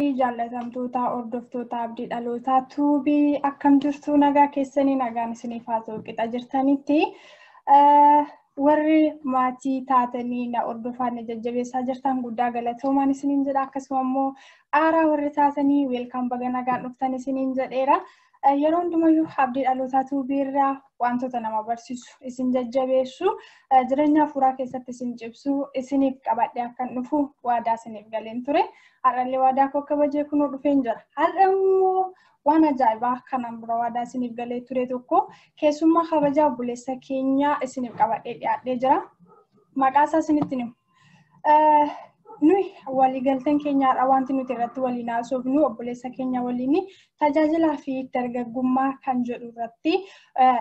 Jaalatamtoota hordoftoota Abdii Dhalootaa tuubii akkam jirtu nagaa keessanii nagaan isiniif haa ta'u qixa jirtanitti warri maatii taatanii na hordofaan jajjabeessaa jirtan guddaa galatoomaan isiniin jedha akkasuma immoo aaraa warri taatanii weelkaan baga nagaan dhuftan isiniin jedheera. Yeroo hundumayyuu Abdii Dhalootaa tuubii irraa wantoota nama barsiisu isin jajjabeessu jireenya hafuuraa keessatti isin cimsu isiniif qabadhee akkan dhufu waadaa isiniif galeen ture. Har'allee waadaa koo kabajee kunoo dhufeen jira. Har'a immoo waan ajaa'ibaa kanaan dura waadaa isiniif galee ture tokko keessummaa kabajaa obboleessa keenyaa isiniif qabadhee dhiyaadhee jira. Maqaa isaa isinitti himu. Nuyi waliigalteen keenyaadha wanti nuti irratti waliin haasofnu obboleessa keenya waliin tajaajilaa fi dargaggummaa kan jedhu irratti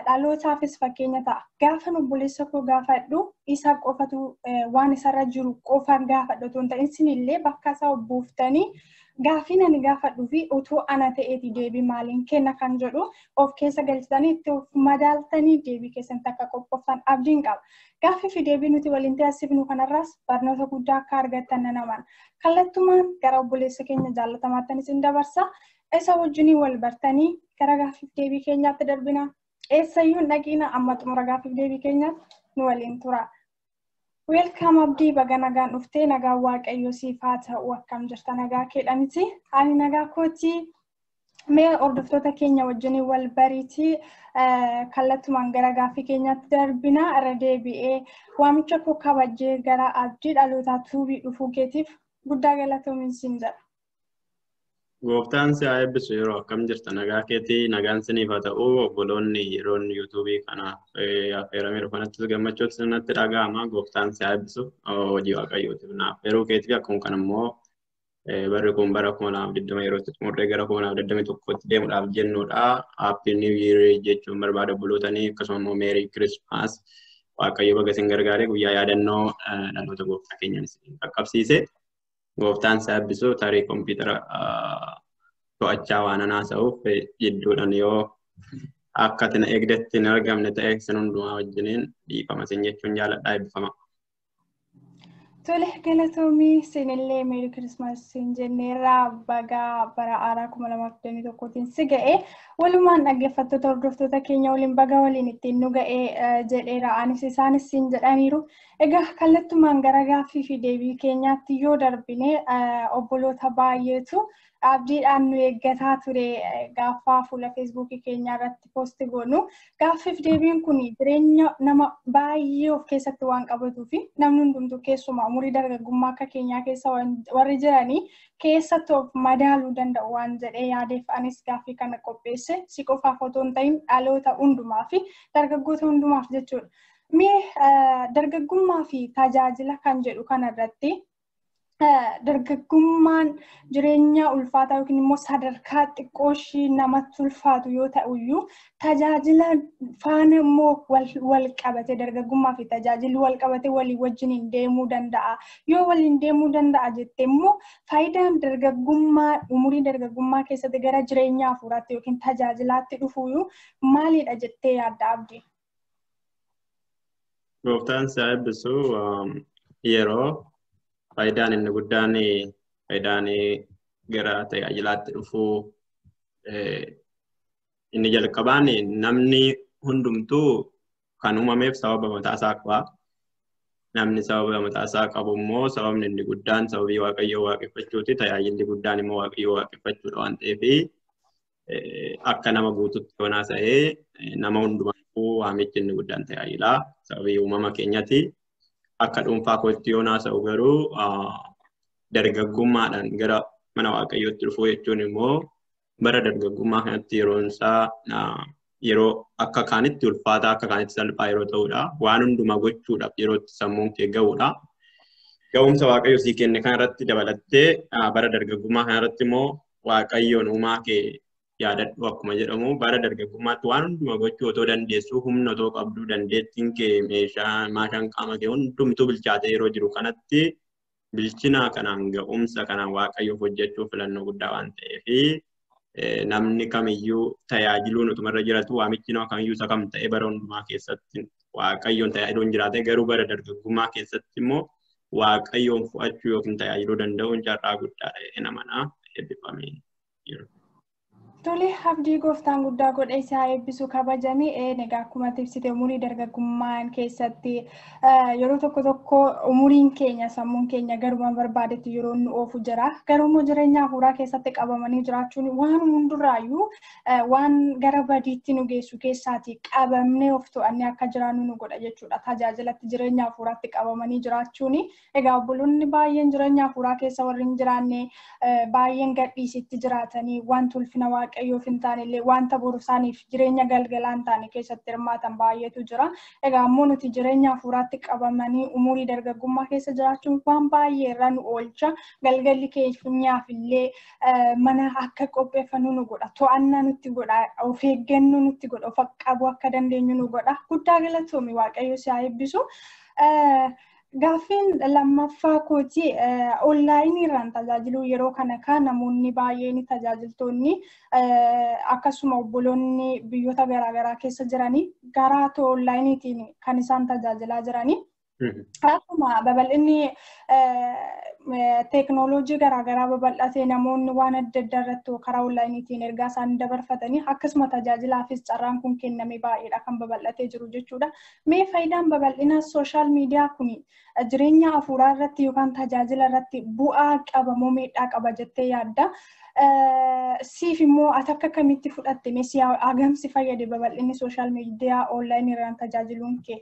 dhalootaafis fakkeenya ta'a. Gaafa obboleessa koo gaafadhu isa qofatu waan isarra jiru qofa gaafadhu otoo hin ta'in isinillee bakka isaa buuftanii gaafii ani gaafadhuu fi otoo ana ta'eeti deebii maaliin kenna kan jedhu of keessa galchitanii itti of madaaltanii deebii keessatti akka qophooftan abdiin qaba. Gaafii fi deebii nuti waliin taasifnu kanarraas barnoota guddaa akka argattan nan amana. Kallattumaan gara obboleessa keenya jaallatamaattan isin dabarsa. Isa wajjin wal bartanii gara gaafii fi deebii keenyaatti darbina. Eessayyuu dhaqiina amma xumura gaafii fi deebii keenyaatti nu waliin tura. Welcome Abdii baga nagaan dhuftee nagaa waaqayyoo siif haa ta'u akkam jirta nagaa keedhaniti. Ani nagaa kooti mee hordoftoota keenya wajjin wal bariitii kallattumaan gara gaafii keenyaatti darbina irra deebi'ee waamicha koo kabajee gara Abdii Dhalootaa tuubii dhufuu keetiif guddaa galatoomin siin jedha. Gooftaan si haa eebbisu yeroo akkam jirta nagaa keetii nagaan siniif haa ta'u obboloonni yeroon yuutuubii kana affeeramee dhufanattis gammachuutti sirnatti dhaga'ama gooftaan si haa eebbisu hojii waaqayyootiif na affeeruu keetiif akkuma kana immoo barri kun bara 2020 yerootti xumurree gara 2021tti deemuudhaaf jennuudha. Happy New Year jechuun barbaada obbolootanii akkasuma immoo Merry Christmas waaqayyo baga isin gargaaree guyyaa yaadannoo dhaloota gooftaa keenyaan isin qaqqabsiise. Gooftaan si haa eebbisu tarii kompiitara to'achaa waan haasa'uuf jidduudhaan yoo akka ati na eegdetti hin argamne ta'e isin hundumaa wajjiniin dhiifama isin jechuun jaaladhaa eebbifama. Tole galatoomii sinillee Merry Christmas sin jenneerraa baga bara haaraa 2021tiin si ga'e walumaan dhaggeeffattoota hordoftoota keenya waliin baga waliin ittiin nu ga'e jedheera anis isaanis sin jedhaniiru. Egaa kallattumaan gara gaafii fi deebii keenyaatti yoo darbine obboloota baay'eetu abdiidhaan nu eeggataa ture gaafa fuula feesbuukii keenya irratti poosti goonu. Gaaffii fi deebiin kun jireenya nama baay'ee of keessatti waan qabatuu fi namni hundumtuu keessumaa umurii dargaggummaa akka keenyaa keessa warri jiranii keessatti of madaaluu danda'u waan jedhee yaadeef anis gaaffii kana qopheesse si qofaaf otoo hin ta'in dhaloota hundumaa fi dargaggoota hundumaaf jechuudha. Mee dargaggummaa fi tajaajila kan jedhu kanarratti dargaggummaan jireenya ulfaataa yookiin immoo sadarkaa xiqqooshii namatti ulfaatu yoo ta'uyyuu tajaajila faana immoo wal qabate dargaggummaa fi tajaajilli wal qabate walii wajjin deemuu danda'a. Yoo waliin deemuu danda'a jettee immoo faayidaan dargaggummaa umurii dargaggummaa keessatti gara jireenya hafuuraatti yookiin tajaajilaatti dhufuuyyuu maalidha jettee yaadda Abdii? Gooftaan si haa eebbisu yeroo faayidaan inni guddaan faayidaan gara tajaajilaatti dhufuu inni jalqabaan namni hundumtuu kan uumameef sababa mataasaa qaba. Namni sababa mataasaa qabu immoo sababni inni guddaan sababii waaqayyoo waaqeffachuuti. Tajaajilli guddaan immoo waaqayyoo waaqeffachuudha waan ta'eef akka nama guututti yoo haasa'ee nama hundumaafuu waamichi inni guddaan tajaajilaa sababii uumama keenyaati. Akka dhuunfaa kootti yoo haasa'u garuu dargaggummaadhaan gara mana waaqayyootti dhufuu jechuun immoo bara dargaggummaa kanatti yeroon isaa yeroo akka kaanitti ulfaataa akka kaanitti salphaa yeroo ta'udha. Waan hundumaa gochuudhaaf yerootti sammuun kee ga'uudha. Ga'umsa waaqayyo sii kenne kanarratti dabalattee bara dargaggummaa kanarratti immoo waaqayyoon uumaa kee yaadadhu akkuma jedhamu bara dargaggummaatti waan hundumaa gochuu otoo dandeessu humna otoo qabdu dandeettiin kee meeshaa maashaan qaama kee hundumtuu bilchaatee yeroo jiru kanatti bilchina kanaan ga'umsa kanaan waaqayyoof hojjechuu filannoo guddaa waan ta'eef namni kamiyyuu tajaajiluun utumarra jiratu waamichi nama kamiyyuu isa kam ta'e bara hundumaa keessatti waaqayyoon tajaajiluun jiraate garuu bara dargaggummaa keessatti immoo waaqayyoon fudhachuu yookiin tajaajiluu danda'uun carraa guddaadha nama. eebbifamee jiru. Tole abdii gooftaan guddaa godhe isaa eebbisu kabajamee egaa akkuma ibsite umurii dargaggummaan keessatti yeroo tokko umuriin keenya sammuun keenya garuma barbaadetti yeroo nu oofu jira. Garuu jireenya hafuuraa keessatti qabamanii jiraachuun waan hunduraayyuu waan gara badiitti nu geessu keessaati qabamnee of to'annee akka jiraannu nu godha jechuudha. Tajaajilatti jireenya hafuuraatti qabamanii jiraachuun egaa obboloonni baay'een jireenya hafuuraa keessa warri hin jiraanne baay'een gadhiisitti jiraatanii waan ulfina waaqayyoof hin taanellee wanta boru isaaniif jireenya galgalaan taane keessatti hirmaatan baay'eetu jira. Egaa ammoo nuti jireenya hafuuraatti qabamanii umurii dargaggummaa keessa jiraachuun waan baay'ee irra nu oolcha. Galgalli keenyaaf illee mana akka qopheeffannu nu godha. To'annaa nutti godha. Of eeggannoo nutti godha. Of qabuu akka dandeenyu nu godha. Guddaa galatoomi waaqayyo si haa eebbisu. Gaaffiin lammaffaa kooti onlaayiniirraan tajaajiluu yeroo kana namoonni baay'een tajaajiltoonni akkasuma obboloonni biyyoota garaagaraa keessa jiranii garaa onlaayiniitiin kan isaan tajaajilaa jiranii. Akkuma babal'inni teeknooloojii garaagaraa babal'atee namoonni waan adda addaa irratti karaa onlaayiniitiin ergaa isaanii dabarfatanii akkasuma tajaajilaafis carraan kun kenname baay'eedha kan babal'atee jiru jechuudha. Mee faayidaan babal'ina sooshaal miidiyaa kun jireenya hafuuraa irratti yookaan tajaajila irratti bu'aa qaba moo miidhaa qaba jettee yaadda? Siif immoo ati akka kamitti fudhatte mee si hagamsi fayyade babal'inni sooshaal miidiyaa onlaayiniirraan tajaajiluun kee?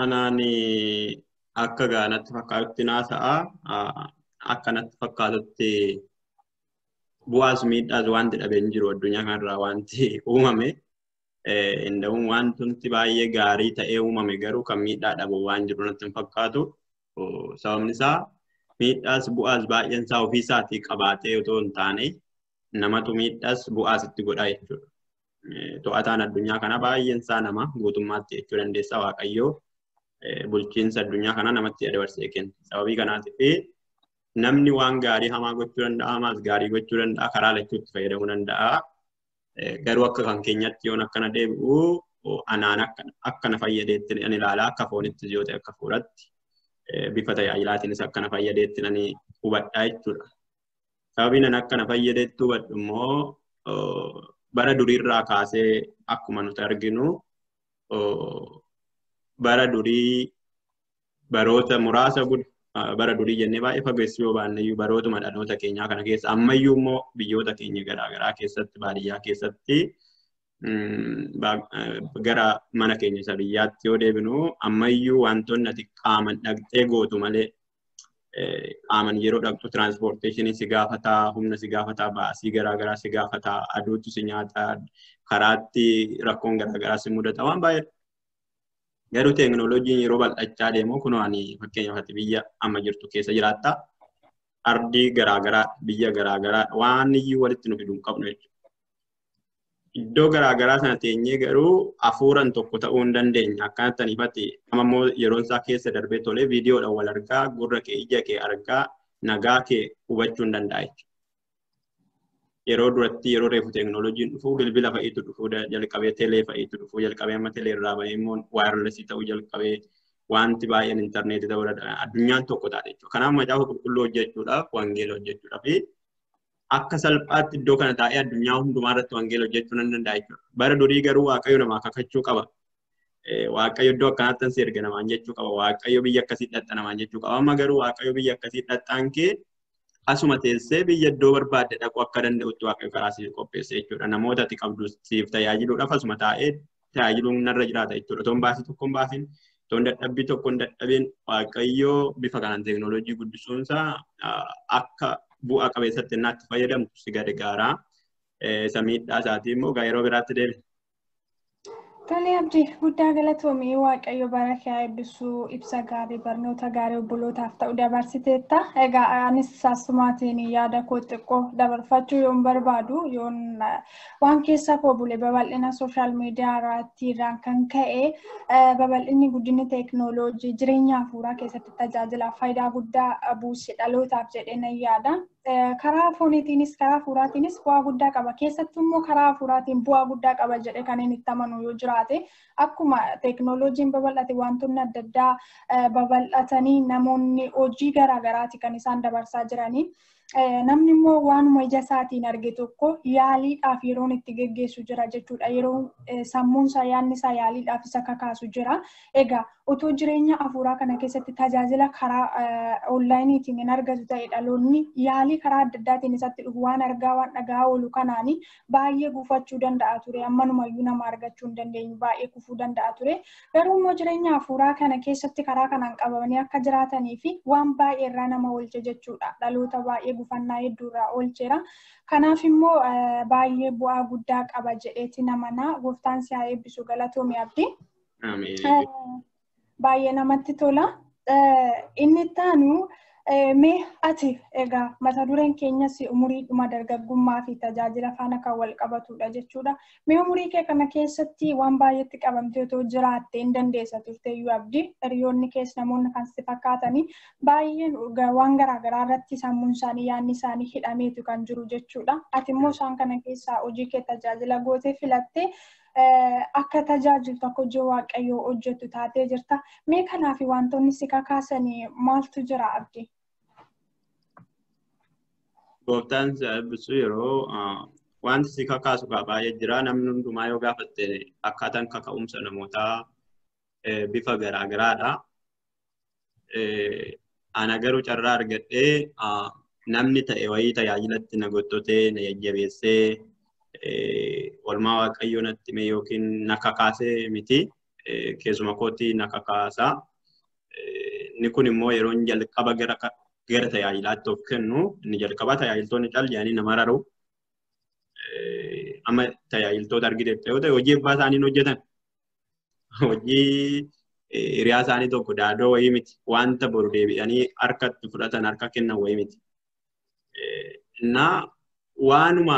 Anaani akka gaanatti fakkaatutti naasa'a akkanatti fakkaatutti bu'aas miidhaas wanti dhabeen jiru addunyaa kanarraa wanti uumame inda'uun wanti baay'ee gaarii ta'ee uumame garuu kan miidhaa dhabu waan jiru natti hin fakkaatu. Sababni isaa miidhaas bu'aas baay'een isaa ofiisaatii qabaatee otoo hin taane namatu miidhaas bu'aas itti godha jechuudha. To'ataan addunyaa kana baay'een isaa nama guutummaatti jechuu dandeessa waaqayyoo. Bulchiinsa addunyaa kana namatti dabarsee kenna. Sababii kanaatiif namni waan gaarii hamaa gochuu danda'a, hamaas gaarii gochuu danda'a, karaa lachuutti fayyadamuu danda'a. Garuu akka kan keenyatti yoon akkana deebi'u anaan akkana fayyadeetti ani ilaalaa akka foonitti yoo ta'e akka fuudhatti bifa tajaajilaatiinis akkana fayyadeetti ani hubadhaa jechuudha. Sababiin ani akkana fayyadeetti hubadhu immoo bara duriirraa kaasee akkuma nuti arginu bara durii baroota muraasa bara durii jennee baay'ee fageessuu yoo baanneyyuu barootuma dhaloota keenyaa kana keessa ammayyuu immoo biyyoota keenya garaagaraa keessatti baadiyyaa keessatti gara mana keenya isa biyyaatti yoo deebinu ammayyuu wantoonni ati qaaman dhaqxee gootu malee qaaman yeroo dhaqxu tiraanspoorteeshinii si gaafataa, humna si gaafataa, baasii garaagaraa si gaafataa, aduutu si nyaataa, karaatti rakkoon garaagaraa si mudata waan baay'ee. Garuu teeknooloojiin yeroo bal'achaa deemu kun ani fakkeenyaaf biyya amma jirtu keessa jiraatta. Ardii garaagaraa biyya garaagaraa waan iyyuu walitti nu fiduu hin qabnu jechuudha. Iddoo garaagaraa sana teenyee garuu hafuuraan tokko ta'uu hin dandeenya. Akkanatti aniifatti ammoo yeroon isaa keessa darbee tolee viidiyoodhaan wal argaa, gurra kee ija kee argaa, nagaa kee hubachuu hin danda'a jechuudha. Yeroo duratti yeroo reefu teeknooloojiin dhufuu bilbila fa'iitu dhufuu jalqabee teelee fa'iitu dhufuu jalqabee amma teelee irraa bahee immoo waayirlesii ta'uu jalqabee wanti baay'een intarneetii ta'uu danda'a. Addunyaan tokko taate jechuudha. Kanaaf macaafa qulqulluu hojjechuudhaaf wangeela hojjechuudhaaf akka salphaatti iddoo kana taa'ee addunyaa hundumaa irratti wangeela hojjechuu nan danda'a jechuudha. Bara durii garuu waaqayyo namaa kakachuu qaba. Waaqayyo iddoo akkanaatti si erga namaan jechuu qaba. Waaqayyo biyya akkasii dhaxxa namaan jechuu qaba. Amma garuu waaqayyo biyya akkasii dhaxxaan kee asuma teessee biyya iddoo barbaadde dhaquu akka danda'utti waaqayyo karaa siif qopheesse jechuudha. Namoota ati qabdu siif tajaajiluudhaaf asuma taa'ee tajaajiluun narra jiraata jechuudha. Otoon baasii tokko hin baasin, otoon dadhabbii tokko hin dadhabin waaqayyoo bifa kanaan teeknooloojii guddisuunsaa akka bu'aa qabeessatti naatti fayyadamtu si gadi gaaraa isa miidhaa isaatii immoo yeroo biraatti deebi. Tole abdii guddaa galatoomii waaqayyo bara kee eebbisuu ibsa gaarii barnoota gaarii obbolootaaf ta'u dabarsiteetta. Egaa anis asumaatiin yaada koo xiqqoo dabarfachuu yoon barbaadu yoon waan keessa koo bule babal'ina sooshaal miidiyaa irraan kan ka'e babal'inni guddinni teeknooloojii jireenya hafuuraa keessatti tajaajilaaf faayidaa guddaa buuse dhalootaaf jedhee nan yaada. karaa fooniitiinis karaa hafuuraatiinis bu'aa guddaa qaba. Keessattuu immoo karaa hafuuraatiin bu'aa guddaa qaba jedhee kan inni itti amanu yoo jiraate akkuma teeknooloojiin babal'ate wantoonni adda addaa babal'atanii namoonni hojii garaagaraati kan isaan dabarsaa jiranii. Namni immoo waanuma ija isaatiin arge tokko yaaliidhaaf yeroon itti geggeessu jira jechuudha. Yeroo sammuunsaa yaadni isaa yaaliidhaaf isa kakaasu jira. Egaa otoo jireenya hafuuraa kana keessatti tajaajila karaa onlaayiniitiin hin argatu ta'e dhaloonni yaalii karaa adda addaatiin isatti dhufu waan argaa waan dhagaa oolu kanaanii baay'ee gufachuu danda'a ture. Ammanumayyuu nama argachuu hin dandeenyu baay'ee kufuu danda'a ture. Garuu immoo jireenya hafuuraa kana keessatti karaa kanaan qabamanii akka jiraatanii fi waan baay'ee irraa nama oolche jechuudha. Dhaloota baay'ee gufannaa hedduurraa oolcheera. Kanaaf immoo baay'ee bu'aa guddaa qaba jedheeti namanaa. Gooftaan si haa eebbisu galatoomii Abdii. Baay'ee namatti tola. Inni itti aanu mee ati egaa mata dureen keenyas umuriidhuma dargaggummaa fi tajaajila faana kan wal qabatudha jechuudha. Mee umurii kee kana keessatti waan baay'eetti qabamtee otoo jiraattee hin dandeessa turteeyyuu Abdii. Hiriyoonni keessa namoonni kan si fakkaatanii baay'een waan garaagaraa irratti sammuun isaanii yaadni isaanii hidhameetu kan jiru jechuudha. Ati immoo isaan kana keessaa hojii kee tajaajila gootee filattee akka tajaajiltu akka hojii waaqayyoo hojjettu taatee jirta. Mee kanaaf wantoonni si kakaasanii maaltu jira Abdii? Gooftaan si haa eebbisu yeroo wanti si kakaasu baay'ee jira. Namni hundumaa yoo gaafatte akkaataan kaka'umsa namootaa bifa garaagaraadha. Ana garuu carraa argadhee namni ta'e wayii tajaajilatti na gottotee na jajjabeessee olmaa waaqayyoo natti hime yookiin na kakaasee miti. Keessuma kootti na kakaasaa. Inni kun immoo yeroo jalqaba gara tajaajilaatti of kennu inni jalqaba tajaajiltoonni caljaanii nama raru. Amma tajaajiltoota argiteef yoo ta'e hojii ebbaa isaanii hojjetan. Hojii hiriyaa isaanii tokko daadoo wayii miti. Wanta boru deebi'anii harkatti fudhatan harka kennan wayii miti. Innaa waanuma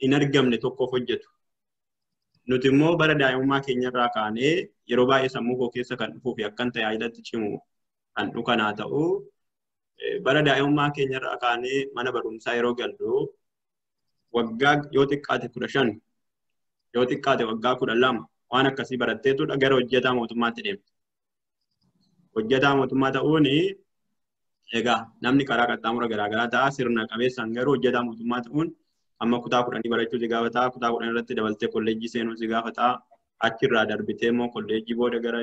hin argamne tokkoof hojjetu. Nuti immoo bara daa'imummaa keenyarraa kaanee yeroo baay'ee sammuu koo keessa kan dhufuu fi akkan tajaajilatti cimu kan dhukanaa ta'u bara daa'imummaa keenyarraa kaanee mana barumsaa yeroo gallu waggaa yoo xiqqaate 15 yoo xiqqaate waggaa 12 waan akkasii baratteetudha gara hojjetaa mootummaatti deemte. Hojjetaa mootummaa ta'uun egaa namni karaa qaxxaamura garaagaraa ta'a sirna qabeessaan garuu hojjetaa mootummaa ta'uun amma kutaa 10 barachuu si gaafataa kutaa 10 irratti dabaltee kolleejjii seenuu si gaafataa achirraa darbitee immoo kolleejjii booda gara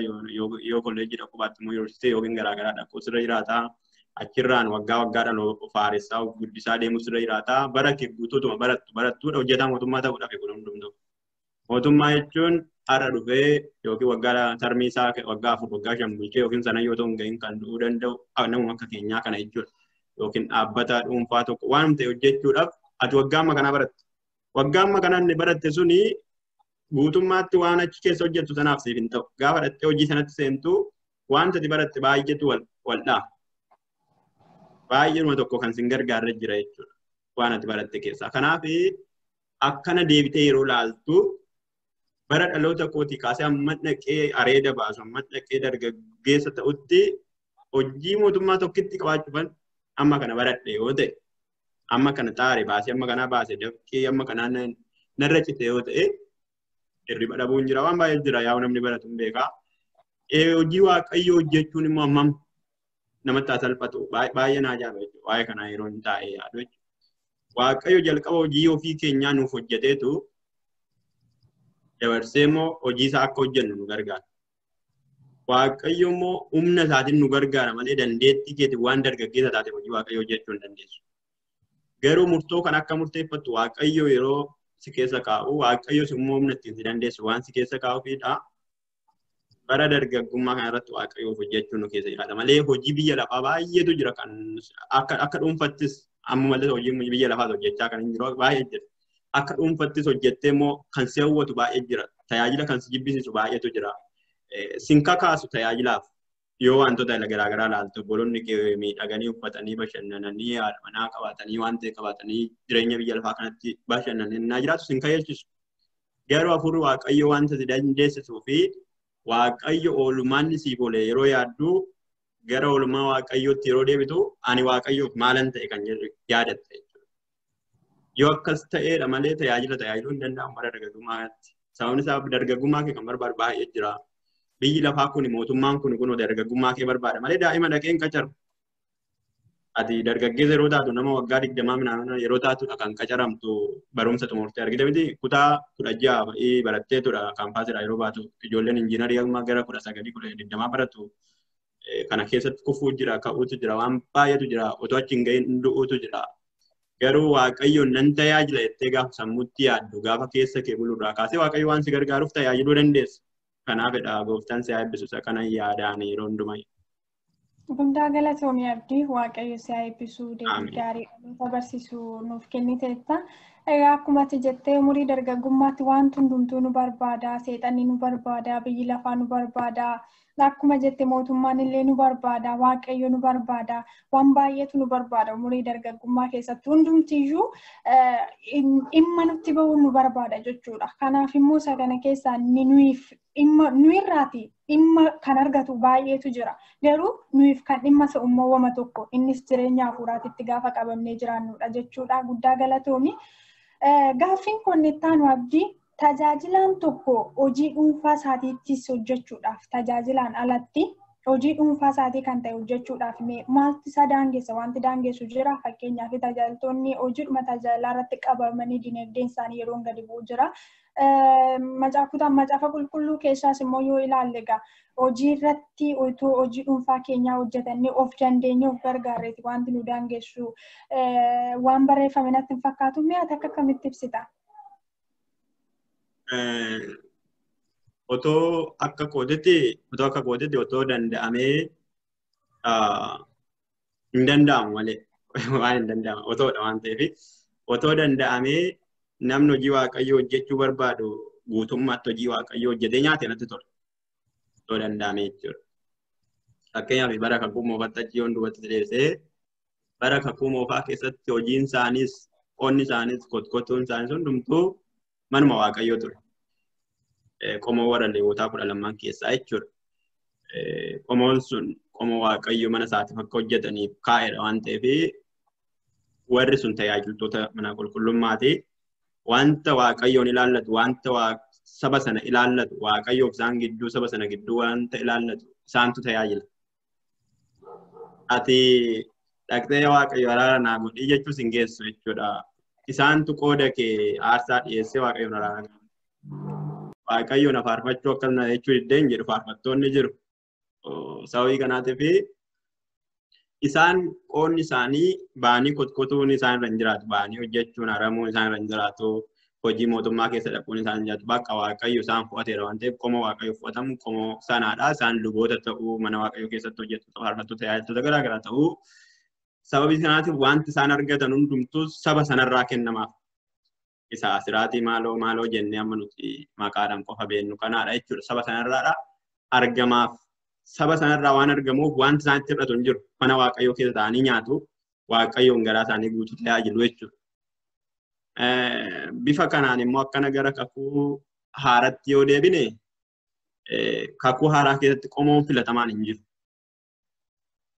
yoo kolleejjii dhaquu baatte immoo yuunivarsiitii yookiin garaagaraa dhaquu sirra jiraataa achirraan waggaa waggaadhaan faaressaa guddisaa deemuu sirra jiraataa bara kee guutuutuma barattuudha hojjetaa mootummaa ta'uudhaaf eeguudha hundumtuu. Mootummaa jechuun har'a dhufee yookiin waggaa tarmii isaa waggaa 4 waggaa 5 bulchee yookiin sana yoo ta'u hin gahin kan du'uu danda'u namuma akka keenyaa kana jechuudha. Yookiin dhaabbata dhuunfaa tokko waan ta'e hojjechuudhaaf ati waggaa amma kanaa baratte. Waggaa amma kanaa inni baratte suni guutummaatti waan achi keessa hojjettu sanaaf siif hin ta'u. Gaafa dhattee hojii sanatti seentu wanta ati baratte baay'eetu waldhaa. Baay'eema tokko kan sin gargaarre jira jechuudha. Waan ati baratte keessaa. Kanaaf akkana deebitee yeroo laaltu bara dhaloota kootii kaasee amma dhaqee areeda baasu amma dhaqee dargaggeessa ta'utti hojii mootummaa tokkitti qabaachuufan amma kana baradhe yoo ta'e amma kana xaare baasee amma kana baase dafqee amma kana narra cite yoo ta'e hirriba dhabuun jira waan baay'ee jira yaa namni baratu hin beekaa. Hojii waaqayyoo hojjechuun immoo ammam namatti salphatu baay'ee naa jaalatu waa'ee kanaa yeroo hin taa'ee yaadu jechuudha. Waaqayyo jalqaba hojii ofii keenyaa nuuf hojjeteetu dabarsee immoo hojii isaa akka hojjennu nu gargaara. Waaqayyo immoo humna isaatiin nu gargaara malee dandeettii keetiin waan dargaggeessa taate hojii waaqayyo hojjechuu hin dandeessu. Garuu murtoo kan akka murteeffattu waaqayyo yeroo si keessa kaa'u waaqayyo immoo humna ittiin si dandeessu waan si keessa kaa'uufidha. Bara dargaggummaa kanarratti waaqayyoof hojjechuun nu keessa jiraata malee hojii biyya lafaa baay'eetu jira kan akka dhuunfattis amma malee hojii biyya lafaa hojjechaa kan hin jiru baay'ee jira. Akka dhuunfattis hojjettee immoo kan si hawwatu baay'ee jira. Tajaajila kan si jibbisiisu baay'eetu jira. Sin kakaasu tajaajilaaf yoo wantoota garaagaraa laaltu obboloonni miidhaganii uffatanii bashannananii haadha manaa qabaatanii waan ta'e qabaatanii jireenya biyya lafaa kanatti bashannananii jiraatu sin kayyachiisu. Garuu hafuurri waaqayyo wanta si dandeessisuu fi waaqayyo oolummaan siif oolee yeroo yaaddu gara oolmaa waaqayyootti yeroo deebitu ani waaqayyoof maalan ta'e kan yaadatte jechuudha. Yoo akkas ta'eedha malee tajaajiluu hin danda'amu bara dargaggummaatti. Sababni isaa dargaggummaa kee kan barbaadu baay'ee jira. Biyyi lafaa kun mootummaan kun kunoo dargaggummaa kee barbaada malee daa'ima dhaqeen qacaru. Ati dargaggeessa yeroo taatu nama waggaa 20 minaan yeroo taatudha kan qacaramtu barumsa xumurtee argite miti kutaa 16 baratteetudha kaampaasiidha yeroo baatu ijoolleen injiinarii amma gara 19 baratu kana keessatti kufuu jira ka'uutu jira waan baay'eetu jira otoo achi hin gahin du'uutu jira. Garuu waaqayyoon nan tajaajila jettee gaafa sammuutti yaaddu gaafa keessa kee bulurraa kaasee waaqayyo waan si gargaaruuf tajaajiluu dandeessa. Kanaafidha gooftaan si eebbisu isa kana yaadaan yeroo hundumaa. Guddaa galatoomii Abdii waaqayyo si eebbisuu deebii gaarii dhaloota barsiisuu nuuf kenniteetta. Egaa akkuma ati jettee umurii dargaggummaatti wanti hundumtuu nu barbaada, seexanni nu barbaada, biyyi lafaa nu barbaada. Akkuma jette mootummaan illee nu barbaada, waaqayyo nu barbaada, waan baay'eetu nu barbaada umurii dargaggummaa keessatti hundumtiyyuu dhimma nutti bahuun nu barbaada jechuudha. Kanaaf immoo isa kana keessaa nuyirraati dhimma kan argatu baay'eetu jira. Garuu nuyiif kan dhimma isa uumama tokko innis jireenya hafuuraatitti gaafa qabamnee jiraannudha jechuudha. Guddaa galatoomi. Gaaffiin kun ittaanu Abdii. Tajaajilaan tokko hojii dhuunfaa isaatiittis hojjechuudhaaf tajaajilaan alatti hojii dhuunfaa isaatii kan ta'e hojjechuudhaaf maaltu isa daangeessa wanti daangeessu jira fakkeenyaaf tajaajiltoonni hojiidhuma tajaajilaa irratti qabamanii dinagdeen isaanii yeroo gadi bu'u jira. Macaafa qulqulluu keessaas immoo yoo ilaalle egaa hojii irratti otoo hojii dhuunfaa keenyaa hojjetannee of dandeenye of gargaarreeti wanti nu daangeessu waan barreeffame natti hin fakkaatu mi'aata akka kamitti ibsita? Otoo akka kootitti otoo danda'amee hin danda'amu malee waan hin danda'amu otoodha waan ta'eef otoo danda'amee namni hojii waaqayyoo hojjechuu barbaadu guutummaatti hojii waaqayyoo hojjetee nyaate natti tola. Otoo danda'amee jechuudha. Fakkeenyaaf bara kakuu moofaatti achi yoon dubbatti deebisee bara kakuu moofaa keessatti hojiin isaaniis qonni isaaniis kotkotuun isaaniis hundumtuu manuma waaqayyoo ture. Qomoo warra Lewwotaa 12 keessaa jechuudha. Qomoon sun qomoo waaqayyoo mana isaatiif akka hojjetaniif kaa'edha waan ta'eef warri sun tajaajiltoota mana qulqullummaati. Wanta waaqayyoon ilaallatu, wanta saba sana ilaallatu, waaqayyoof isaan gidduu saba sana gidduu wanta ilaallatu isaantu tajaajila. Ati dhaqxee waaqayyo araara naa godhii jechuus hin geessu jechuudha. Isaantu qooda kee aarsaa dhiyeessee waaqayyoon araara gaafata. Waaqayyoon faarfachuu akkasuma jechuu diddeen jedhu faarfattoonni jiru. Sababii kanaatiif isaan qoonni isaanii baanii kotkotuun isaan irra hin jiraatu. Baanii hojjechuun haramuun isaan irra hin jiraatu. Hojii mootummaa keessa dhaquun isaan hin jiraatu. Bakka waaqayyo isaan fudhateera waan ta'eef qomoo waaqayyo fudhatamu qomoo sanaadha. Isaan luboota ta'uu mana waaqayyo keessatti hojjetu faarfattoota tajaajiltoota garaagaraa ta'uu. Sababii kanaatiif wanti isaan argatan hundumtuu saba sanarraa kennamaaf. Isa asiraatii maaloo jennee amma nuti maqaadhaan qofa beennu kanaadha jechuudha. Saba sanarraadha argamaaf. Saba sanarraa waan argamuuf wanti isaan itti hir'atu hin jiru. Mana waaqayyoo keessa ta'anii nyaatu. Waaqayyoon garaa isaanii guutuu tajaajilu jechuudha. Bifa kanaan immoo akkana gara kakuu haaratti yoo deebine kakuu haaraa keessatti qomoon filatamaan hin jiru.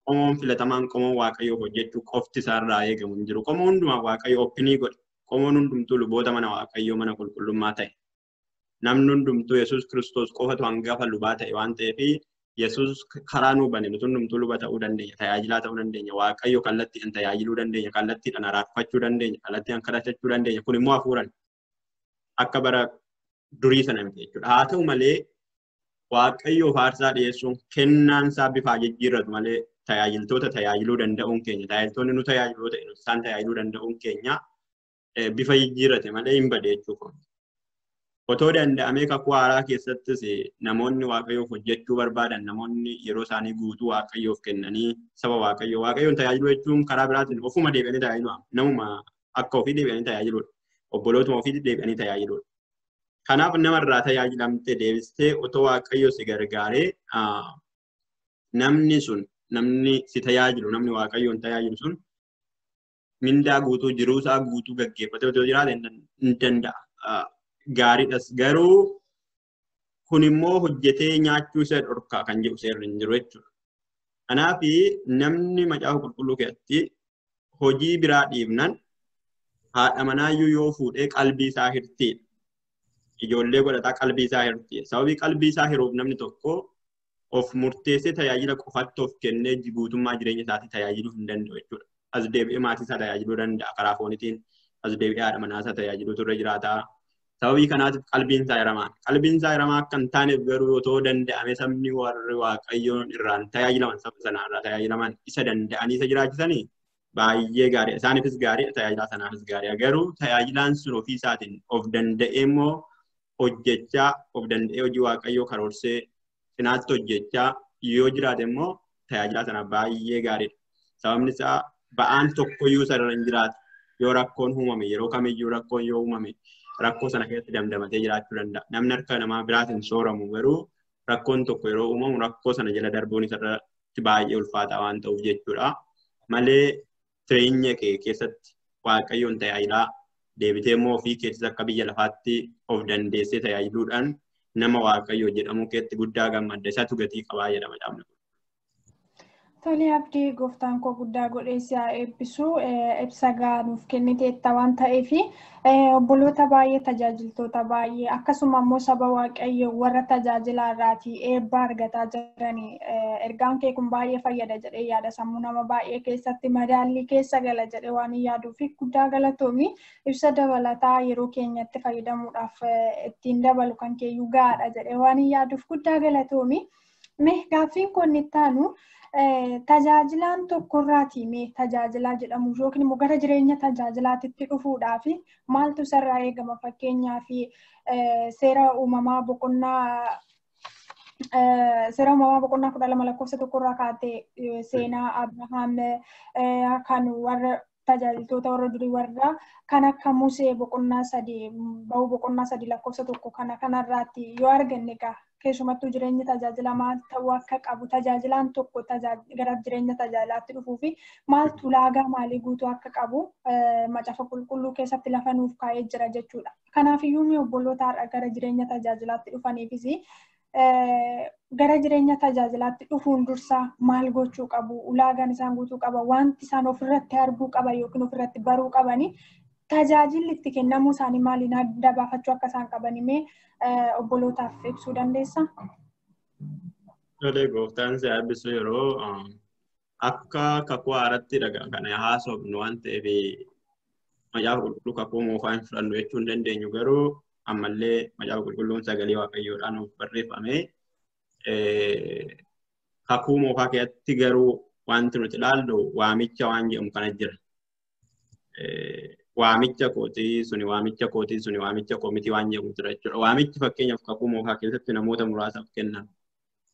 Qomoon filatamaan qomoo waaqayyoo hojjechuu qofti isaarraa eegamu hin jiru. Qomoo hundumaa waaqayyo oppinii godhe. Qomoon hundumtuu luboota mana waaqayyoo mana qulqullummaa ta'e. Namni hundumtuu Yesuus Kiristoos qofatu hangafa lubaa ta'e waan ta'eef Yesuus karaa nuu bane nuti hundumtuu luba ta'uu dandeenya, tajaajilaa ta'uu dandeenya, waaqayyo kallattiidhaan tajaajiluu dandeenya, kallattiidhaan araarfachuu dandeenya, kallattiidhaan kadhachuu dandeenya. Kun immoo hafuuraan akka bara durii sana miti jechuudha. Haa ta'u malee waaqayyoof aarsaa dhiyeessuun kennaan isaa bifaa jijjiirratu malee tajaajiltoota tajaajiluu danda'uun keenya, tajaajiltoonni nu tajaajiluu ta'e isaan tajaajiluu danda'uun keenya bifa jijjiirrate malee hin bade jechuudha. Otoo danda'amee kakuu haaraa keessattis namoonni waaqayyoof hojjechuu barbaadan namoonni yeroo isaanii guutuu waaqayyoof kennanii saba waaqayyoon tajaajiluu jechuun karaa biraatiin ofuma deebi'anii tajaajilu. Namuma akka ofii deebi'anii tajaajiludha. Obbolootuma ofii deebi'anii tajaajiludha. Kanaaf namarraa tajaajilamtee deebistee otoo waaqayyoo si gargaaree namni si tajaajilu namni waaqayyoon tajaajilu sun mindaa guutuu jiruusaa guutuu gaggeeffatee otoo jiraate hin danda'a. Gaariidhas garuu kun immoo hojjetee nyaachuu isa dhorkaa kan jedhu seerri hin jiru jechuudha. Kanaaf namni macaafa qulqulluu keessatti hojii biraa dhiibnan haadha manaayyuu yoo fuudhee qalbii isaa hirtiidha. Ijoollee godhataa qalbii isaa hirtiidha. Sababii qalbii isaa hiruuf namni tokko of murteessee tajaajila qofaatti of kennee guutummaa jireenya isaatii tajaajiluu hin danda'u jechuudha. As deebi'ee maatii isaa tajaajiluu danda'a karaa foonitiin. As deebi'ee haadha manaa isaa tajaajiluu turre jiraata. Sababii kanaatiif qalbiin isaa hiramaa. Qalbiin isaa hiramaa akka hin taaneef garuu otoo danda'ame sabni warri Waaqayyoon irraan tajaajilaman saba sanaa irraa tajaajilaman isa danda'anii isa jiraachisanii baay'ee gaariidha. Isaaniifis gaariidha, tajaajilaa sanaafis gaariidha. Garuu tajaajilaan sun ofii isaatiin of danda'ee immoo hojjechaa of danda'ee hojii Waaqayyoo karoorsee cinaatti hojjechaa yoo jiraate immoo tajaajilaa sanaaf baay'ee gaariidha. Sababni isaa ba'aan tokkoyyuu sarara hin jiraatu. Yoo rakkoon uumame yeroo kamiyyuu rakkoon yoo uumame rakkoo sana keessatti damdamatee jiraachuu danda'a. Namni harka namaa biraatiin sooramu garuu rakkoon tokko yeroo uumamu rakkoo sana jala darbuun isarratti baay'ee ulfaataa waan ta'uuf jechuudha. Malee jireenya kee keessatti Waaqayyoon tajaajilaa deebitee immoo ofii keessatti akka biyya lafaatti of dandeessee tajaajiluudhaan nama Waaqayyoo jedhamu keessatti guddaa gammadda. Isatu gatii qabaa jedhama caamni. Tole Abdii gooftaan koo guddaa godhee si haa eebbisu ibsa gaanuuf kenniteetta waan ta'eef obboloota baay'ee tajaajiltoota baay'ee akkasuma immoo saba Waaqayyoo warra tajaajilaa irraatii eebba argataa jiranii ergaan kee kun baay'ee fayyada jedhee yaada sammuu nama baay'ee keessatti madaallii keessa gala jedhee waan yaaduuf guddaa galatoomi ibsa dabalataa yeroo keenyatti fayyadamuudhaaf ittiin dabalu kan keeyyuu gaadha jedhee waan yaaduuf guddaa galatoomi. Mee gaaffiin kun itti aanu tajaajilaan tokkorraatii mee tajaajilaa jedhamu yookiin immoo gara jireenya tajaajilaatitti dhufuudhaaf maaltu sarraa eegama fakkeenyaaf seera uumamaa boqonnaa 12 lakkoofsa tokkorraa kaatee seenaa Abrahaam kan warra tajaajiltoota warra durii warra kan akka Musee boqonnaa 3 ba'uu boqonnaa 3 lakkoofsa tokko kanarraatti yoo arganne keessumattuu jireenya tajaajilamaa ta'uu akka qabu tajaajilaan tokko gara jireenya tajaajilaatti dhufuu fi maaltu ulaagaa maalii guutuu akka qabu macaafa qulqulluu keessatti lafa nuuf kaa'ee jira jechuudha. Kanaafiyyuu mee obboloota har'a gara jireenya tajaajilaatti dhufaniifis gara jireenya tajaajilaatti dhufuun dursaa maal gochuu qabu ulaagaan isaan guutuu qaba wanti isaan ofirratti arguu qaban yookiin ofirratti baruu qabanii tajaajilli itti kennamuu isaanii maaliin adda baafachuu akka isaan qaban mee obbolootaaf ibsuu dandeessa? Tole gooftaan si eebbisu yeroo akka kakuu haaraatti kana haasofnu waan ta'eef macaafa qulqulluu kakuu moofaa hin fudhannu jechuu hin dandeenyu garuu ammallee macaafa qulqulluun sagalee Waaqayyoodhaan of barreeffame kakuu moofaa keessatti garuu wanti nuti ilaallu waamicha waan jedhamu kana jira. Waamicha kootii suni waamicha kootii suni waamicha koomitii waan jedhamu jira jechuudha. Waamichi fakkeenyaaf kakuu moofaa keessatti namoota muraasaaf kennan.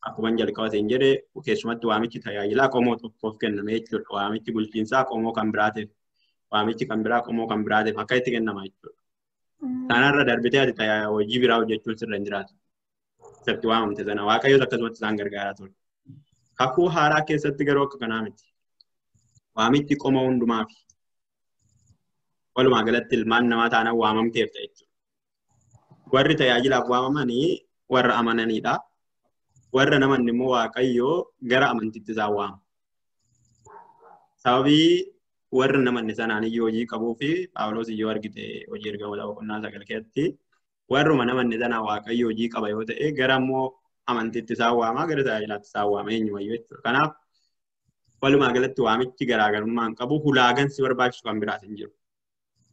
Akkuma jalqaba isin jedhe keessumatti waamichi tajaajilaa qomoo tokkoof kenname jechuudha. Waamichi bulchiinsaa qomoo kan biraatiif. Waamichi kan biraa qomoo kan biraatiif akka itti kennama jechuudha. Kanarra darbitee ati hojii biraa hojjechuun sirra hin jiraatu. Isatti waamamte sana Waaqayyoon akkasumatti isaan gargaaraa ture. Kakuu haaraa keessatti garuu akka kanaa miti. Waamichi qomoo hundumaafi. Walumaa galatti ilmaan namaa taanaan waamamteef ta'e jechuudha. Warri tajaajilaaf waamamanii warra amananiidha. Warra naman immoo Waaqayyoo gara amantiitti isaan waama. Sababii warra naman sanaan iyyuu hojii qabuu fi Phaawulos iyyuu argite hojii ergamoota boqonnaa 9 keessatti warruma naman sanaan Waaqayyoo hojii qaba yoo ta'e gara immoo amantiitti isaan waama gara tajaajilaatti isaan waama eenyumayyuu jechuudha. Kanaaf walumaa galatti waamichi garaagarummaa hin qabu ulaagaan si barbaachisu kan biraas hin jiru.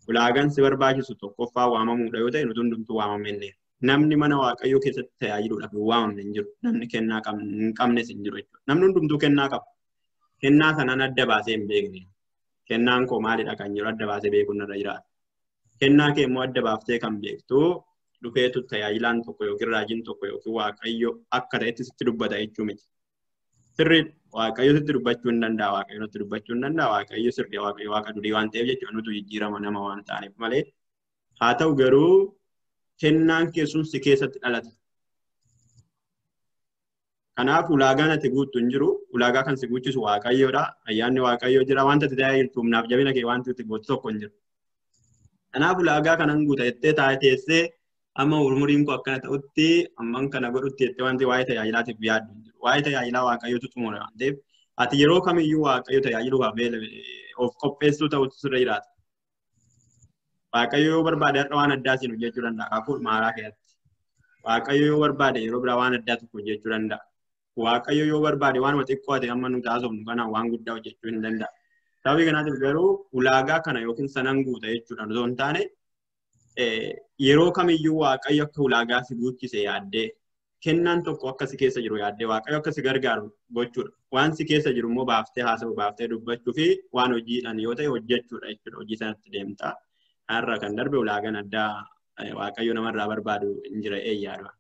Ulaagaan si barbaachisu tokkoffaa waamamuudha yoo ta'e nuti hundumtuu waamamne. Namni mana Waaqayyoo keessatti tajaajiluudhaaf waamamne hin jiru. Namni kennaa hin qabnes hin jiru jechuudha. Namni hundumtuu kennaa qaba. Kennaa sanaan adda baasee hin beekne. Kennaan koo maalidha kan jiru adda baasee beekuun irra jiraata. Kennaa kee immoo adda baaftee kan beektu dhufeetu tajaajilaan tokko yookiin raajiin tokko yookiin Waaqayyo akka ta'etti sitti dubbata jechuu miti. Sirrii Waaqayyo sitti dubbachuu hin danda'a. Waaqayyo sitti dubbachuu hin danda'a. Waaqayyo sirrii Waaqayyo Waaqa durii waan ta'eef jechuudha nuti jijjiirama nama waan ta'aniif malee. Haa ta'u garuu kennaan keessuun si keessatti dhalata. Kanaaf ulaagaan ati guuttu hin jiru. Ulaagaa kan si guuchisu Waaqayyoodha. Ayyaanni Waaqayyoo jira. Wanta ati tajaajiltu humnaaf jabina kee wanti ati gootu tokko hin jiru. Kanaaf ulaagaa kanan guuta jettee teessee amma umuriin koo akkana ta'utti amman kana godhutti jettee wanti waa'ee tajaajilaatiif yaaddu hin jiru. Waa'ee tajaajilaa Waaqayyootu xumura waan ta'eef ati yeroo kamiyyuu waaqayyo tajaajiluudhaaf of qopheessuu ta'utu sirra jiraata. Waaqayyo yoo barbaade har'a waan addaa siin hojjechuu danda'a. Kakuun maaraa keessatti. Waaqayyo yoo barbaade yeroo biraa waan addaa tokko hojjechuu danda'a. Waaqayyo yoo barbaade waanuma xiqqoo ati amma nuti haasofnu kanaan waan guddaa hojjechuu hin danda'a. Sababii kanaatiif garuu ulaagaa kana yookiin sanan guuta jechuudhaan osoo hin taane yeroo kamiyyuu waaqayyo akka ulaagaa si guuchise yaaddee kennaan tokko akka si keessa jiru yaaddee waaqayyo akka si gargaaru gochuudha. Waan si keessa jiru immoo baaftee haasa'u baaftee dubbachuu fi waan hojiidhaan yoo ta'e hojjechuudha jechuudha. Hojii sanatti deemtaa. Har'a kan darbe ulaagaan addaa waaqayyo namarraa barbaadu hin jira eeyyaadha.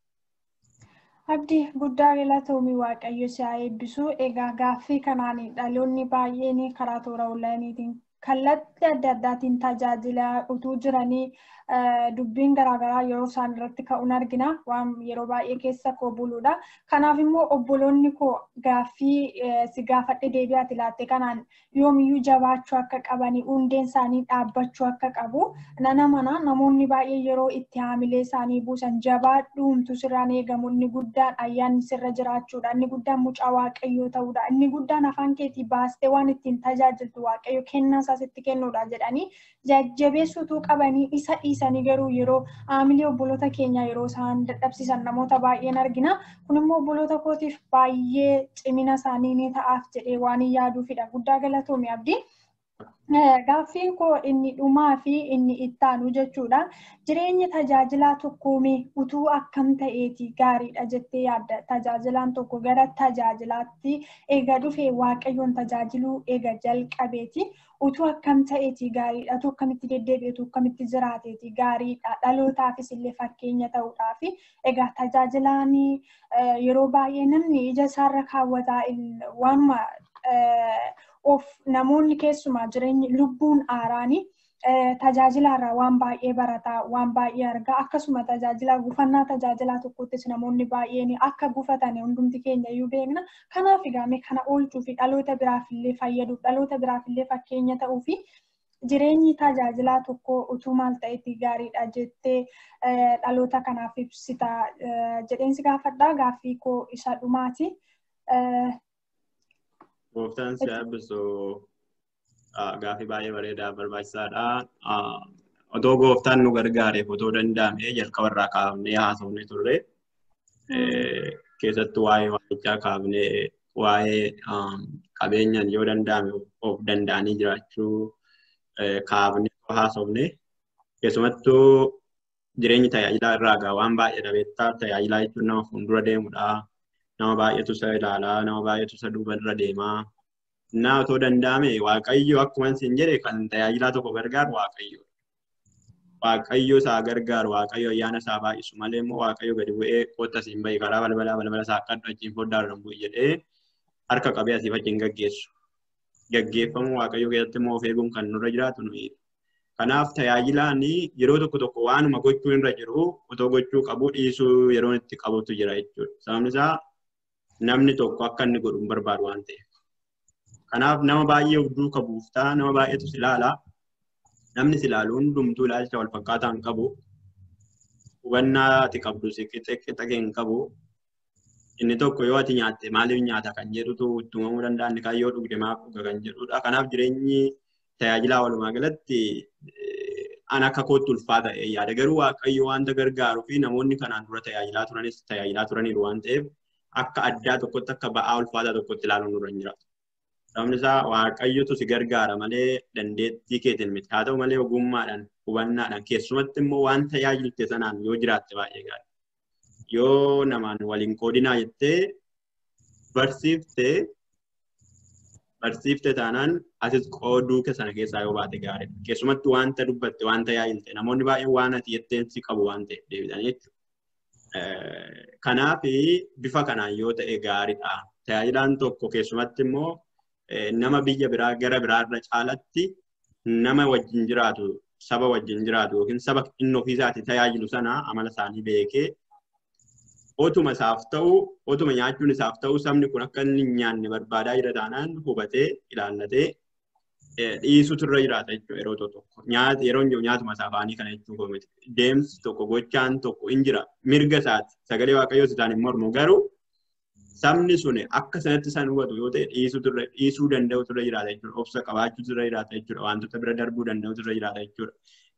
Abdii guddaa galatoomii waaqayyo si haa eebbisu. Egaa gaaffii kanaan dhaloonni baay'een karaa toora onlaayiniitiin kallattii adda addaatiin tajaajila utuu jiranii dubbiin garaagaraa yeroo isaan irratti ka'uun argina. Waan yeroo baay'ee keessa koo buluudha. Kanaaf immoo obboloonni koo gaaffii si gaafadhe deebi'aati laatte kanaan yoomiyyuu jabaachuu akka qabanii hundeen isaanii dhaabbachuu akka qabu. Nana mana namoonni baay'ee yeroo itti haamilee isaanii buusan jabaadhuumtu sirraan eegamu. Inni guddaan ayyaanni sirra jiraachuudha. Inni guddaan mucaa waaqayyoo ta'uudha. Inni guddaan afaan keetii baastee waan ittiin tajaajiltu waaqayyo kennaa isaas itti kennuudha jedhanii jajjabeessuutu qabanii isa dhiisanii garuu yeroo haamilee obboloota keenya yeroo isaan dadhabsiisan namoota baay'een argina. Kun immoo obboloota kootiif baay'ee cimina isaanii ni ta'aaf jedhee waan yaaduufidha. Guddaa galatoomi Abdii. Gaaffiin koo inni dhumaa fi inni ittaanu jechuudha. Jireenya tajaajilaa tokkoomee utuu akkam ta'eeti gaariidha jettee yaadda. Tajaajilaan tokko gara tajaajilaatti eega dhufee waaqayyoon tajaajiluu eega jalqabeeti. Utuu akkam ta'eeti gaariidha. Utuu akkamitti deddeebi'eetu akkamitti jiraateeti gaariidha. Dhalootaafis illee fakkeenya ta'uudhaafi. Egaa tajaajilaan yeroo baay'ee namni ija isaarra kaawwataa waanuma of namoonni keessumaa jireenyi lubbuun aaraanii tajaajilaarraa waan baay'ee barataa waan baay'ee argaa akkasuma tajaajilaa gufannaa tajaajilaa tokkottis namoonni baay'een akka gufatan hundumti keenya iyyuu beekna. Kanaaf egaa kana oolchuu fi dhaloota biraaf illee fayyaduuf dhaloota biraaf illee fakkeenya ta'uu fi jireenyi tajaajilaa tokko utuu maal ta'etti gaariidha jettee dhaloota kanaaf ibsita jedheensi gaafadhaa. Gaaffii koo isa dhumaati. Gooftaan si eebbisu gaaffii baay'ee bareedaa barbaachisaadha. Otoo gooftaan nu gargaareef otoo danda'ame jalqabarraa kaafnee haasofne turre. Keessattuu waa'ee waaqichaa kaafnee waa'ee qabeenyaan yoo danda'ame of danda'anii jiraachuu kaafnee haasofne. Keessumattuu jireenyi tajaajilaa irraa waan baay'ee dhabeettaa tajaajilaa jechuun nama fuuldura deemudha. Nama baay'eetu isa ilaalaa, nama baay'eetu isa duuba irra deemaa. Naa otoo danda'ame waaqayyo akkuma isin jedhe kan tajaajilaa tokko gargaaru waaqayyo. Waaqayyo isaa gargaaru, waaqayyo ayyaana isaa baay'isu malee immoo waaqayyo gadi bu'ee kottas hin bahi karaa balbala isaa akka achiin foddaa irra bu'e jedhee harka qabee asii fachiin gaggeessu. Gaggeeffamu waaqayyo keessatti immoo of eeguun kan nurra jiraatu nuyi. Kanaaf tajaajilaan yeroo tokko waanuma gochuu irra jiru otoo gochuu qabu dhiisuu yeroo itti qabutu jira jechuudha. Sababni isaa namni tokko akka inni godhu hin barbaadu waan ta'eef. Kanaaf nama baay'ee of duuka buuftaa, nama baay'eetu si ilaala. Namni si ilaalu hundumtuu ilaalcha wal fakkaataa hin qabu. Hubannaa ati qabdu si qixa hin qabu. Inni tokko yoo ati nyaatte maaliif nyaata kan jedhutu itti uumamuu danda'a. Inni kaan yoo dhugde maaf dhuga kan jedhudha. Kanaaf jireenyi tajaajilaa walumaa galatti an akka kootti ulfaata yaada. Garuu waaqayyo waanta gargaaruu fi namoonni kanaan dura tajaajilaa turaniiru waan ta'eef akka addaa tokkotti akka ba'aa ulfaataa tokkotti ilaaluun nurra hin jiraatu. Sababni isaa waaqayyotu si gargaara malee dandeettii keetiin miti. Haa ta'u malee ogummaadhaan hubannaadhaan keessumatti immoo waan tajaajilte sanaan yoo jiraatte baay'ee gaarii. Yoo namaan waliin qoodinaa jettee barsiiftee taanaan asis qooduu sana keessaa yoo baate gaariidha. Keessumatti wanta dubbatte waan tajaajilte namoonni baay'een waan ati jetteen si qabu waan ta'eef deebi'an jechuudha. Kanaaf bifa kanaan yoo ta'e gaariidha. Tajaajilaan tokko keessumatti immoo nama biyya biraa gara biraarra caalatti nama wajjin jiraatu, saba wajjin jiraatu yookiin saba inni ofiisaatti tajaajilu sana amala isaanii beekee otuma isaaf ta'u, otuma nyaachuun isaaf ta'u sabni kun akka inni nyaanne barbaadaa jira taanaan hubatee ilaallatee dhiisutu irra jiraata jechuudha yeroo tokko. Yeroo nyaatuma isaa afaanii kana jechuun miti. Deemsi tokko gochaan tokko hin jira. Mirga isaati. Sagalee waaqayyoos isaan hin mormu garuu sabni suni akka sanatti san hubatu yoo ta'e dhiisuu danda'u turre jiraata jechuudha. Obsa qabaachuu turre jiraata jechuudha. Wantoota bira darbuu danda'u turre jiraata jechuudha.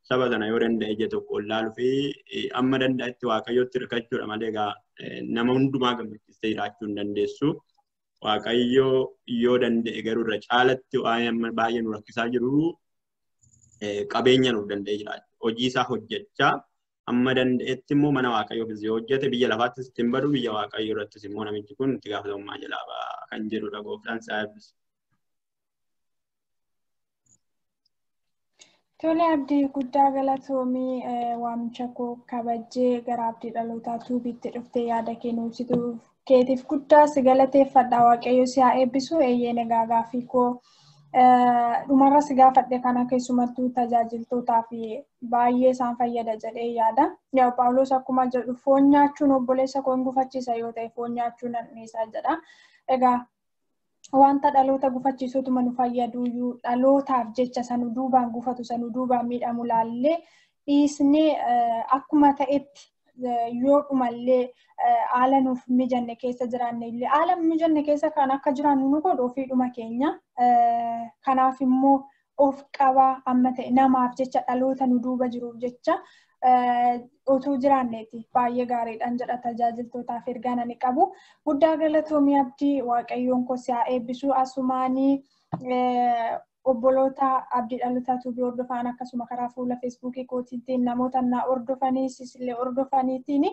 Saba sana yoo danda'e ija tokko laaluu fi amma danda'etti waaqayyootti hirkachuudha malee egaa nama hundumaa gammachiistee jiraachuu hin dandeessu. Waaqayyo yoo danda'e garuu irra caalatti waan amma baay'ee nu rakkisaa jiru qabeenya nuuf danda'e jiraachuu. Hojii isaa hojjechaa amma danda'etti immoo mana waaqayyoo fi hojjete biyya lafaattis ittiin badu biyya waaqayyoo irrattis immoo namichi kun itti gaafatamummaa jalaa kan jedhudha gooftaan isaa eebbisu. Tole Abdii guddaa galatoomii waamicha koo kabajjee gara Abdii Dhalootaa tuubiitti dhuftee yaada kennuu ibsituuf keetiif guddaa si galateeffadha. Waaqayyo si haa eebbisu. Eeyyee nagaa gaaffii koo dhumarra si gaafadhe kana keessumattuu tajaajiltootaa fi baay'ee isaan fayyada jedhee yaada. Yaa Phaawulos akkuma jedhu foon nyaachuun obboleessa koo hin gufachiisa yoo ta'e foon nyaachuun anniisaa jedha. Egaa wanta dhaloota gufachiisuutuma nu fayyaduyyuu dhalootaaf jecha sanu duubaan gufatu sanu duubaan miidhamu laallee dhiisnee akkuma ta'etti yoo dhumallee haala nuuf mijanne keessa jiraanne illee haala mijanne keessa kan akka jiraannu nu godhu ofiidhuma keenya. Kanaaf immoo of qabaa amma ta'e namaaf jecha dhaloota nu duuba jiruuf jecha otoo jiraanneeti baay'ee gaariidhaan jedha tajaajiltootaaf ergaan ani qabu. Guddaa galatoomii Abdii waaqayyoon koo si haa eebbisu. Asumaanii obboloota Abdii Dhalootaa tuubii hordofan akkasuma karaa fuula feesbuukii kootiitiin namoota na hordofanii sisillee hordofaniitiin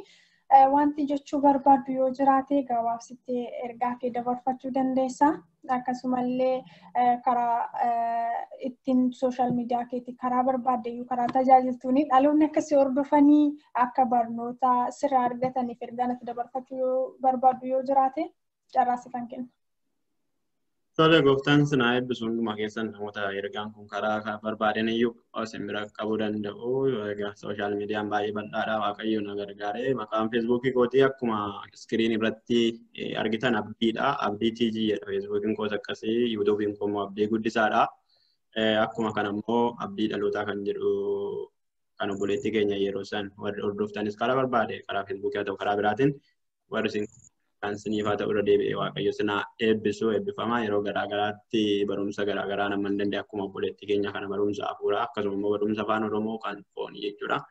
wanti jechuu barbaaddu yoo jiraate gabaabsittee ergaa kee dabarfachuu dandeessa. Akkasumallee karaa ittiin sooshaal miidiyaa keetii karaa barbaaddeyyuu karaa tajaajiltuuni dhaloonni akkasii hordofanii akka barnoota sirraa argataniif ergaan itti dabarfachuu barbaaddu yoo jiraate carraasi kan kennu. Tole gooftaan sinaa eebbisu hundumaa keessan namoota ergaan kun karaa barbaadan iyyuu isin bira qabuu danda'u. Egaa sooshaal miidiyaan baay'ee bal'aadha. Waaqayyo na gargaare. Maqaan feesbuukii kootii akkuma iskiriin irratti argitan Abdiidha. Abdii TG jedha feesbuukiin koos akkasii. Yuutuubiin koo immoo Abdii Guddisaadha. Akkuma kana immoo Abdii Dhalootaa kan jedhu kan obboleettii keenya Yeroosan warri hordoftanis karaa barbaade karaa feesbuukii haa ta'u karaa biraatiin warri isin kan siniifaa ta'uu irra deebi'ee waaqayyo sinaa eebbisu eebbifamaa yeroo garaagaraatti barumsa garaagaraa nama hin danda'e akkuma obboleettii keenya kana barumsa hafuuraa akkasuma immoo barumsa afaan Oromoo kan foonii jechuudha.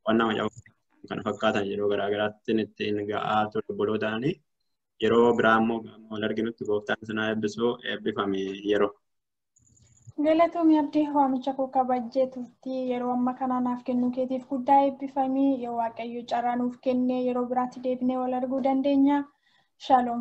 Waan nama jaa'u kan fakkaatan yeroo garaagaraatti ittiin ga'aa ture obbolootaani yeroo biraa immoo wal arginutti gooftaan sinaa eebbisu eebbifame yeroo. Galatoomii Abdii waamicha koo kabajjee turtii yeroo amma kana naaf kennu keetiif guddaa eebbifamii yoo waaqayyo carraa nuuf kennee yeroo biraatti deebinee wal arguu dandeenya. Shalom.